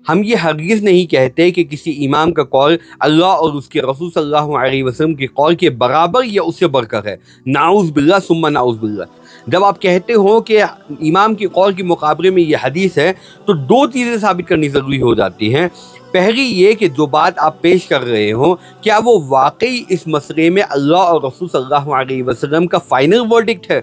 ہم یہ ہرگز نہیں کہتے کہ کسی امام کا قول اللہ اور اس کے رسول صلی اللہ علیہ وسلم کے قول کے برابر یا اس سے بڑھ کر ہے، نعوذ باللہ ثم نعوذ باللہ۔ جب آپ کہتے ہو کہ امام کے قول کے مقابلے میں یہ حدیث ہے تو دو چیزیں ثابت کرنی ضروری ہو جاتی ہیں۔ پہلی یہ کہ جو بات آپ پیش کر رہے ہوں کیا وہ واقعی اس مسئلے میں اللہ اور رسول صلی اللہ علیہ وسلم کا فائنل ورڈکٹ ہے،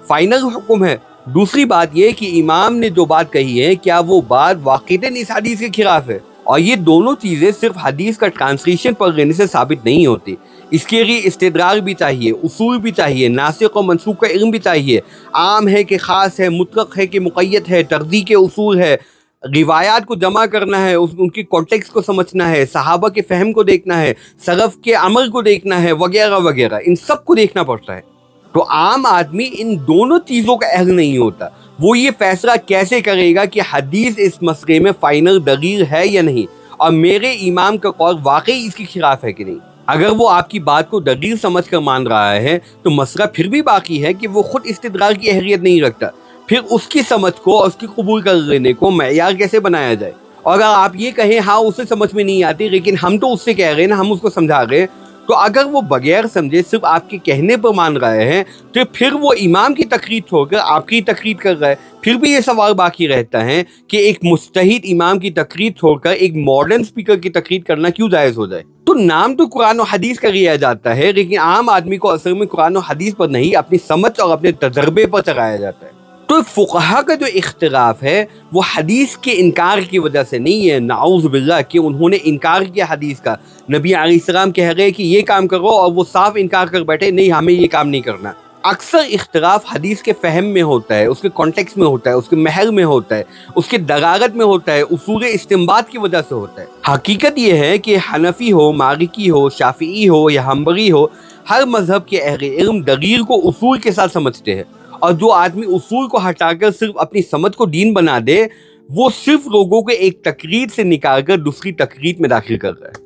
فائنل حکم ہے۔ دوسری بات یہ کہ امام نے جو بات کہی ہے کیا وہ بات واقعتاً اس حدیث کے خلاف ہے۔ اور یہ دونوں چیزیں صرف حدیث کا ٹرانسلیشن پڑھ لینے سے ثابت نہیں ہوتی، اس کے لیے استدلال بھی چاہیے، اصول بھی چاہیے، ناسخ و منسوخ کا علم بھی چاہیے، عام ہے کہ خاص ہے، مطلق ہے کہ مقید ہے، ترجیح کے اصول ہے، روایات کو جمع کرنا ہے، ان کی کانٹیکس کو سمجھنا ہے، صحابہ کے فہم کو دیکھنا ہے، سلف کے عمل کو دیکھنا ہے، وغیرہ وغیرہ، ان سب کو دیکھنا پڑتا ہے۔ تو عام آدمی ان دونوں چیزوں کا اہل نہیں ہوتا، وہ یہ فیصلہ کیسے کرے گا کہ حدیث اس مسئلے میں فائنل دلیل ہے یا نہیں، اور میرے امام کا قول واقعی اس کے خلاف ہے کہ نہیں۔ اگر وہ آپ کی بات کو دلیل سمجھ کر مان رہا ہے تو مسئلہ پھر بھی باقی ہے کہ وہ خود استدلال کی اہلیت نہیں رکھتا، پھر اس کی سمجھ کو اور اس کی قبول کر لینے کو معیار کیسے بنایا جائے۔ اور اگر آپ یہ کہیں ہاں اسے سمجھ میں نہیں آتی لیکن ہم تو اس سے کہہ رہے ہیں نا، ہم اس کو سمجھا رہے، تو اگر وہ بغیر سمجھے صرف آپ کے کہنے پر مان رہے ہیں تو پھر وہ امام کی تقریر چھوڑ کر آپ کی تقریر کر رہا ہے۔ پھر بھی یہ سوال باقی رہتا ہے کہ ایک مجتہد امام کی تقریر چھوڑ کر ایک ماڈرن سپیکر کی تقریر کرنا کیوں جائز ہو جائے؟ تو نام تو قرآن و حدیث کا لیا جاتا ہے لیکن عام آدمی کو اصل میں قرآن و حدیث پر نہیں، اپنی سمجھ اور اپنے تجربے پر چلایا جاتا ہے۔ تو فقہا کا جو اختلاف ہے وہ حدیث کے انکار کی وجہ سے نہیں ہے، نعوذ باللہ، کہ انہوں نے انکار کیا حدیث کا، نبی علیہ السلام کہہ گئے کہ یہ کام کرو اور وہ صاف انکار کر بیٹھے نہیں ہمیں یہ کام نہیں کرنا۔ اکثر اختلاف حدیث کے فہم میں ہوتا ہے، اس کے کانٹیکس میں ہوتا ہے، اس کے محل میں ہوتا ہے، اس کے دلالت میں ہوتا ہے، اصول استنباط کی وجہ سے ہوتا ہے۔ حقیقت یہ ہے کہ حنفی ہو، مالکی ہو، شافعی ہو یا حنبلی ہو، ہر مذہب کے اہل علم دلیل کو اصول کے ساتھ سمجھتے ہیں، اور جو آدمی اصول کو ہٹا کر صرف اپنی سمجھ کو دین بنا دے وہ صرف لوگوں کو ایک تقریر سے نکال کر دوسری تقریر میں داخل کر رہا ہے۔